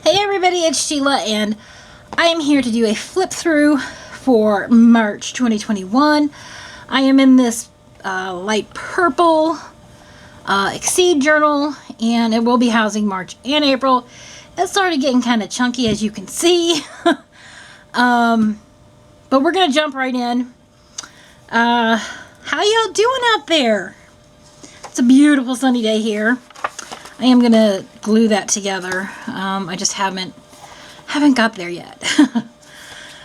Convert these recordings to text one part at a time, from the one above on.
Hey everybody, it's Sheila, and I am here to do a flip through for March 2021. I am in this light purple Exceed journal, and it will be housing March and April. It started getting kind of chunky, as you can see. But we're going to jump right in. How y'all doing out there? It's a beautiful sunny day here. I am going to glue that together. I just haven't got there yet.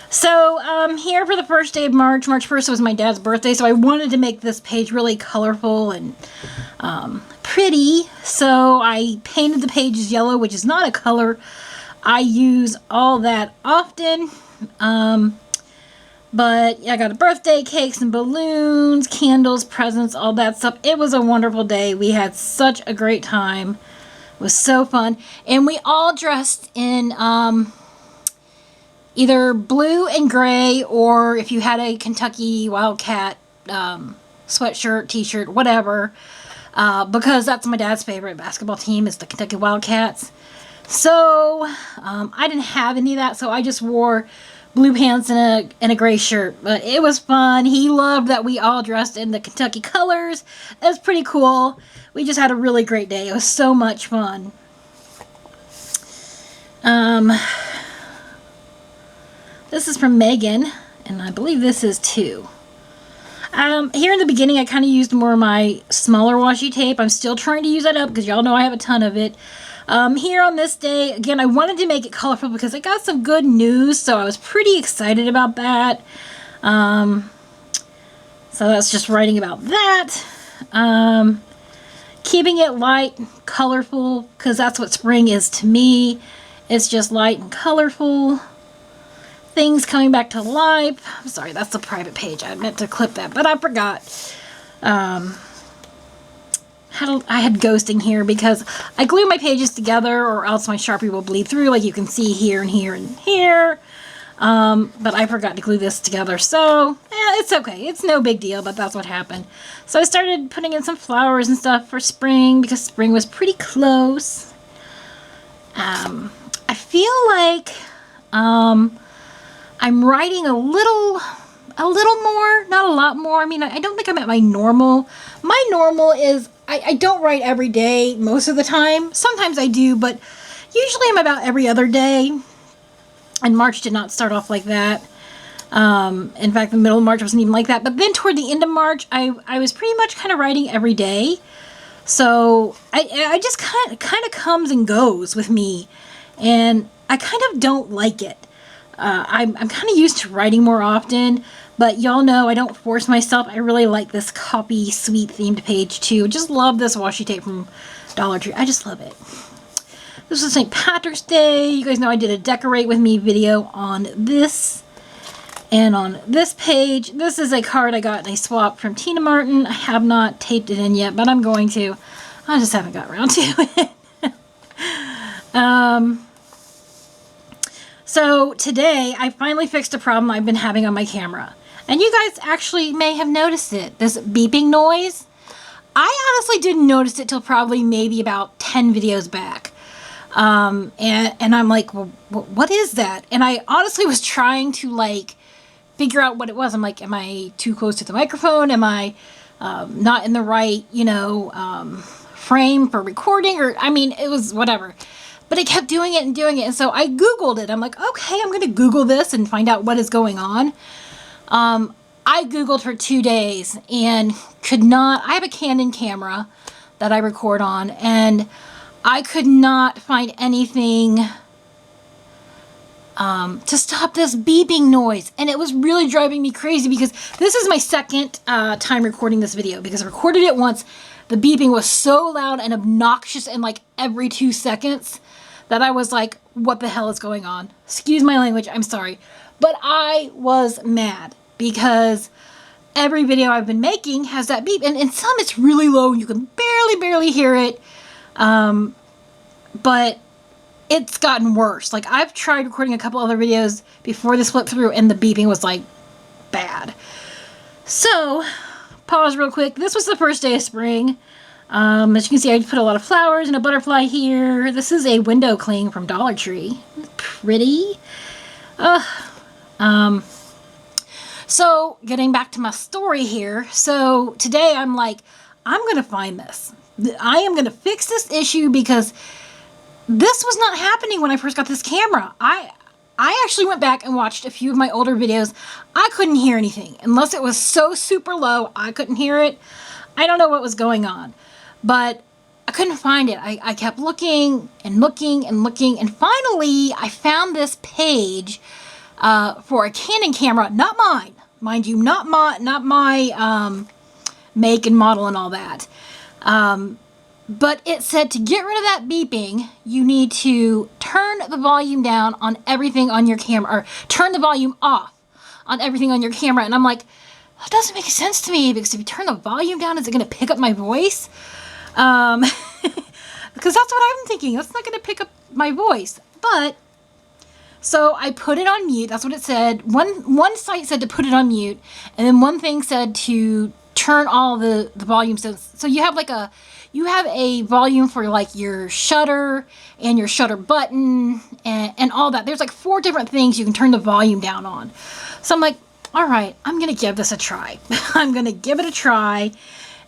So, here for the first day of March. March 1st was my dad's birthday, so I wanted to make this page really colorful and pretty. So I painted the pages yellow, which is not a color I use all that often. But yeah, I got a birthday, cakes and balloons, candles, presents, all that stuff. It was a wonderful day. We had such a great time. It was so fun. And we all dressed in either blue and gray, or if you had a Kentucky Wildcat sweatshirt, t-shirt, whatever. Because that's my dad's favorite basketball team, is the Kentucky Wildcats. So I didn't have any of that, so I just wore blue pants and a gray shirt. But it was fun. He loved that we all dressed in the Kentucky colors. It was pretty cool. We just had a really great day. It was so much fun. This is from Megan, and I believe this is 2. Here in the beginning, I kind of used more of my smaller washi tape. I'm still trying to use that up because y'all know I have a ton of it. Here on this day, again, I wanted to make it colorful because I got some good news, so I was pretty excited about that. So that's just writing about that. Keeping it light, colorful, because that's what spring is to me. It's just light and colorful. Things coming back to life. I'm sorry, that's the private page. I meant to clip that, but I forgot. I had ghosting here because I glue my pages together, or else my Sharpie will bleed through, like you can see here and here and here. But I forgot to glue this together, so it's okay. It's no big deal, but that's what happened. So I started putting in some flowers and stuff for spring because spring was pretty close. I feel like I'm writing a little more, not a lot more. I mean, I don't think I'm at my normal. My normal is I don't write every day most of the time. Sometimes I do, but usually I'm about every other day. And March did not start off like that. In fact, the middle of March wasn't even like that. But then toward the end of March, I was pretty much kind of writing every day. So I just kind of comes and goes with me. And I kind of don't like it. I'm kind of used to writing more often, but y'all know I don't force myself. I really like this Coffee Sweet themed page too. Just love this washi tape from Dollar Tree. I just love it. This was St. Patrick's Day. You guys know I did a Decorate With Me video on this. And on this page, this is a card I got in a swap from Tina Martin. I have not taped it in yet, but I'm going to. I just haven't got around to it. So today, I finally fixed a problem I've been having on my camera. And you guys actually may have noticed it. This beeping noise. I honestly didn't notice it till probably maybe about 10 videos back. And I'm like, well, what is that? And I honestly was trying to like figure out what it was. I'm like, am I too close to the microphone? Am I not in the right, frame for recording? Or, I mean, it was whatever. But it kept doing it and doing it. And so I Googled it. I'm like, okay, I'm going to Google this and find out what is going on. I Googled for 2 days and could not. I have a Canon camera that I record on, and I could not find anything to stop this beeping noise. And it was really driving me crazy because this is my second time recording this video, because I recorded it once. The beeping was so loud and obnoxious, and like every 2 seconds, that I was like, what the hell is going on? Excuse my language, I'm sorry. But I was mad because every video I've been making has that beep. And in some it's really low and you can barely hear it. But it's gotten worse. Like, I've tried recording a couple other videos before this flipped through and the beeping was like bad. So, pause real quick. This was the first day of spring. As you can see, I put a lot of flowers and a butterfly here. This is a window cling from Dollar Tree. Pretty. So getting back to my story here. So today I'm like, I'm going to find this. I am going to fix this issue because this was not happening when I first got this camera. I actually went back and watched a few of my older videos. I couldn't hear anything. Unless it was so super low, I couldn't hear it. I don't know what was going on. But I couldn't find it. I kept looking and looking and looking. And finally, I found this page for a Canon camera. Not mine. Mind you, not my make and model and all that. But it said to get rid of that beeping, you need to turn the volume down on everything on your camera, or turn the volume off on everything on your camera. And I'm like, that doesn't make sense to me, because if you turn the volume down, is it going to pick up my voice? Because that's what I'm thinking. That's not going to pick up my voice. But, so I put it on mute. That's what it said. One site said to put it on mute, and then one thing said to turn all the volume. So you have like you have a volume for like your shutter and your shutter button and all that. There's like 4 different things you can turn the volume down on. So I'm like, all right, I'm going to give this a try. I'm going to give it a try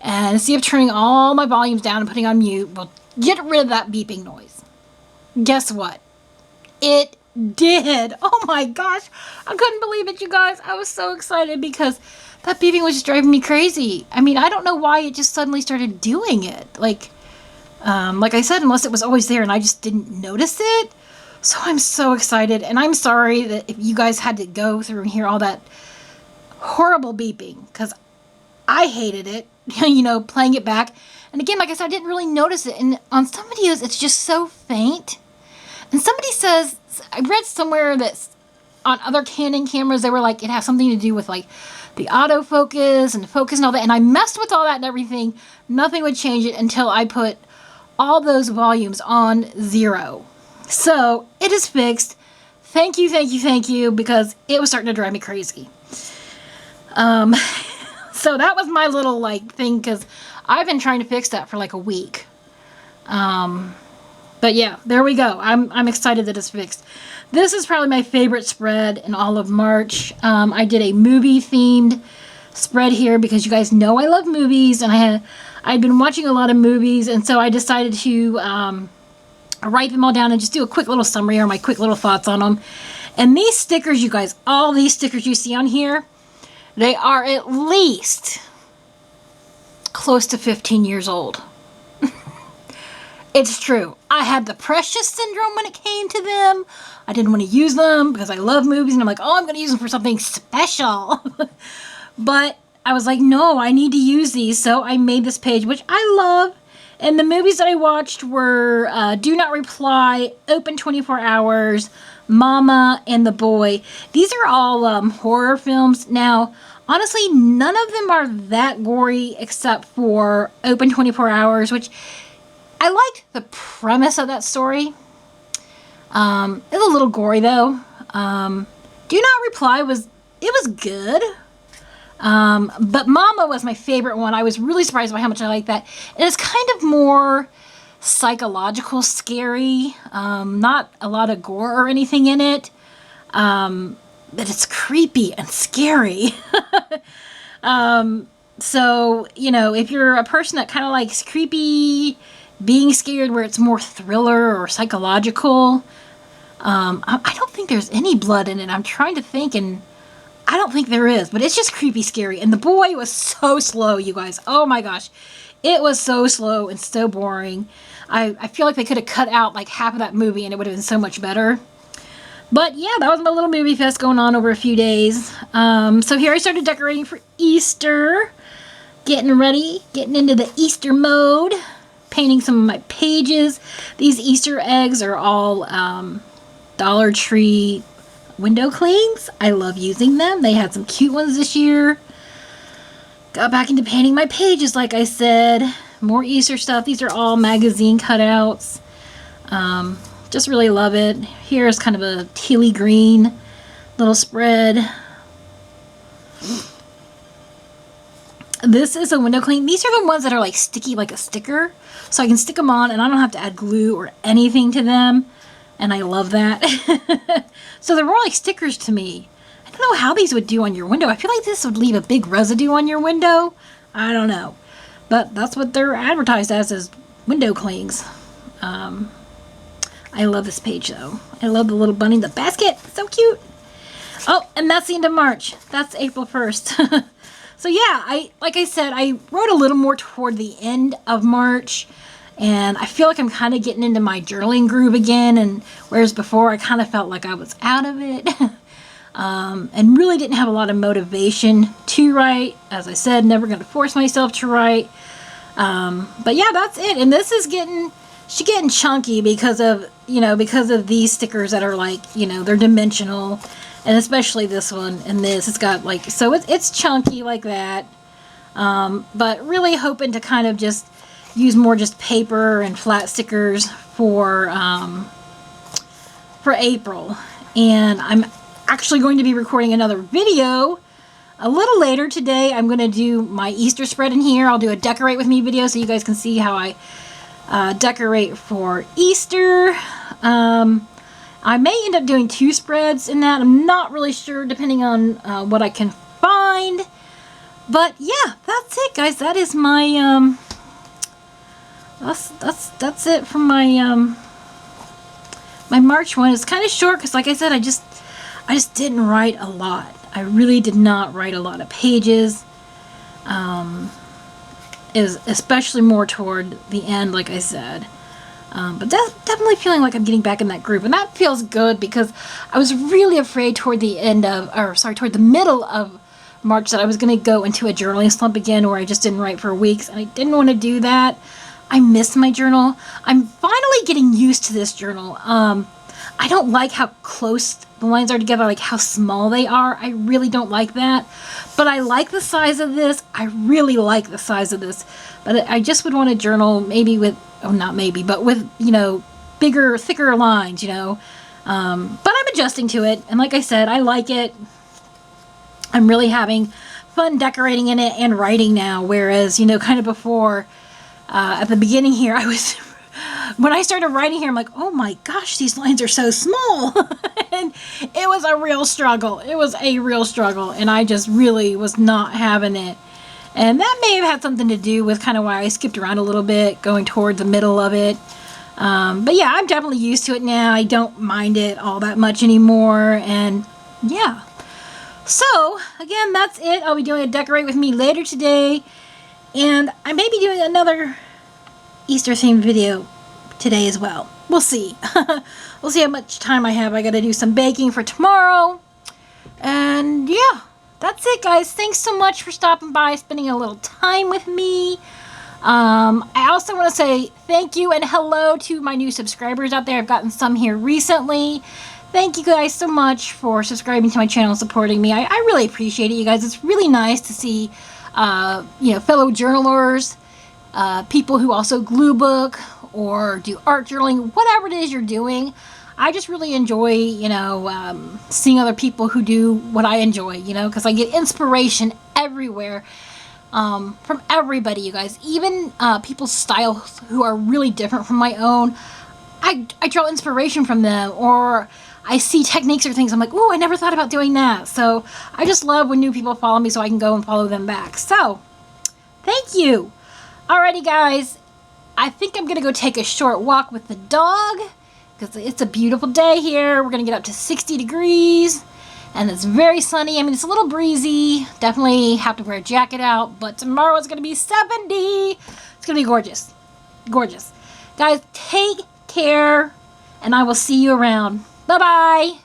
and see if turning all my volumes down and putting on mute will get rid of that beeping noise. Guess what? It did. Oh my gosh. I couldn't believe it, you guys. I was so excited because that beeping was just driving me crazy. I mean, I don't know why it just suddenly started doing it. Like I said, unless it was always there and I just didn't notice it. So I'm so excited. And I'm sorry that if you guys had to go through and hear all that horrible beeping, because I hated it, playing it back. And again, like I said, I didn't really notice it. And on some videos, it's just so faint. And somebody says, I read somewhere that on other Canon cameras, they were like, it has something to do with like the autofocus and the focus and all that. And I messed with all that and everything. Nothing would change it until I put all those volumes on 0. So it is fixed. Thank you, thank you, thank you, because it was starting to drive me crazy. So that was my little like thing, because I've been trying to fix that for like a week. But yeah, there we go. I'm excited that it's fixed. This is probably my favorite spread in all of March. I did a movie themed spread here because you guys know I love movies, and I'd been watching a lot of movies, and so I decided to write them all down and just do a quick little summary or my quick little thoughts on them. And these stickers, you guys, all these stickers you see on here, they are at least close to 15 years old. It's true. I had the Precious syndrome when it came to them. I didn't want to use them because I love movies, and I'm like, oh, I'm going to use them for something special. But I was like, no, I need to use these. So I made this page, which I love. And the movies that I watched were Do Not Reply, Open 24 Hours, Mama, and The Boy. These are all horror films. Now, honestly, none of them are that gory except for Open 24 Hours, which I liked the premise of that story. It's a little gory though. Do Not Reply was good. But Mama was my favorite one. I was really surprised by how much I liked that. And it's kind of more psychological, scary. Not a lot of gore or anything in it. But it's creepy and scary. So, if you're a person that kind of likes creepy, being scared where it's more thriller or psychological, I don't think there's any blood in it. I'm trying to think, and I don't think there is, but it's just creepy, scary. And The Boy was so slow, you guys. Oh my gosh. It was so slow and so boring. I feel like they could have cut out like half of that movie and it would have been so much better. But yeah, that was my little movie fest going on over a few days. So here I started decorating for Easter. Getting ready, getting into the Easter mode. Painting some of my pages. These Easter eggs are all Dollar Tree window clings. I love using them. They had some cute ones this year. Got back into painting my pages, like I said. More Easter stuff. These are all magazine cutouts. Just really love it. Here's kind of a tealy green little spread. This is a window cling. These are the ones that are like sticky like a sticker. So I can stick them on and I don't have to add glue or anything to them. And I love that. So they're more like stickers to me. I don't know how these would do on your window. I feel like this would leave a big residue on your window. I don't know. But that's what they're advertised as window clings. I love this page though. I love the little bunny in the basket. So cute. Oh, and that's the end of March. That's April 1st. So yeah, like I said, I wrote a little more toward the end of March, and I feel like I'm kind of getting into my journaling groove again, and whereas before I kind of felt like I was out of it, and really didn't have a lot of motivation to write. As I said, never going to force myself to write. But yeah, that's it. And this is getting chunky because of these stickers that are like, they're dimensional. And especially this one and this, it's got like, so it's chunky like that. But really hoping to kind of just use more just paper and flat stickers for April. And I'm actually going to be recording another video a little later today. I'm going to do my Easter spread in here. I'll do a decorate with me video so you guys can see how I decorate for Easter. I may end up doing 2 spreads in that. I'm not really sure, depending on what I can find. But yeah, that's it, guys. That is my that's it from my my March one. It's kind of short because, like I said, I just didn't write a lot. I really did not write a lot of pages. Is especially more toward the end, like I said. But definitely feeling like I'm getting back in that group, and that feels good because I was really afraid toward the middle of March that I was going to go into a journaling slump again where I just didn't write for weeks, and I didn't want to do that. I miss my journal. I'm finally getting used to this journal. I don't like how close the lines are together, like how small they are. I really don't like that. But I like the size of this. I really like the size of this. But I just would want to journal maybe with, not maybe, but with, bigger, thicker lines, But I'm adjusting to it. And like I said, I like it. I'm really having fun decorating in it and writing now. Whereas, kind of before, at the beginning here, when I started writing here, I'm like, oh my gosh, these lines are so small. And it was a real struggle. It was a real struggle. And I just really was not having it. And that may have had something to do with kind of why I skipped around a little bit, going toward the middle of it. But yeah, I'm definitely used to it now. I don't mind it all that much anymore. And yeah. So, again, that's it. I'll be doing a decorate with me later today. And I may be doing another Easter themed video today as well. We'll see. We'll see how much time I have. I gotta do some baking for tomorrow. And yeah, that's it, guys. Thanks so much for stopping by, spending a little time with me. I also want to say thank you and hello to my new subscribers out there. I've gotten some here recently. Thank you guys so much for subscribing to my channel and supporting me. I really appreciate it, you guys. It's really nice to see fellow journalers, people who also glue book or do art journaling, whatever it is you're doing. I just really enjoy, seeing other people who do what I enjoy, because I get inspiration everywhere from everybody, you guys. Even people's styles who are really different from my own. I draw inspiration from them, or I see techniques or things. I'm like, ooh, I never thought about doing that. So I just love when new people follow me so I can go and follow them back. So thank you. Alrighty, guys. I think I'm going to go take a short walk with the dog because it's a beautiful day here. We're going to get up to 60 degrees and it's very sunny. I mean, it's a little breezy. Definitely have to wear a jacket out, but tomorrow it's going to be 70. It's going to be gorgeous. Gorgeous. Guys, take care and I will see you around. Bye-bye.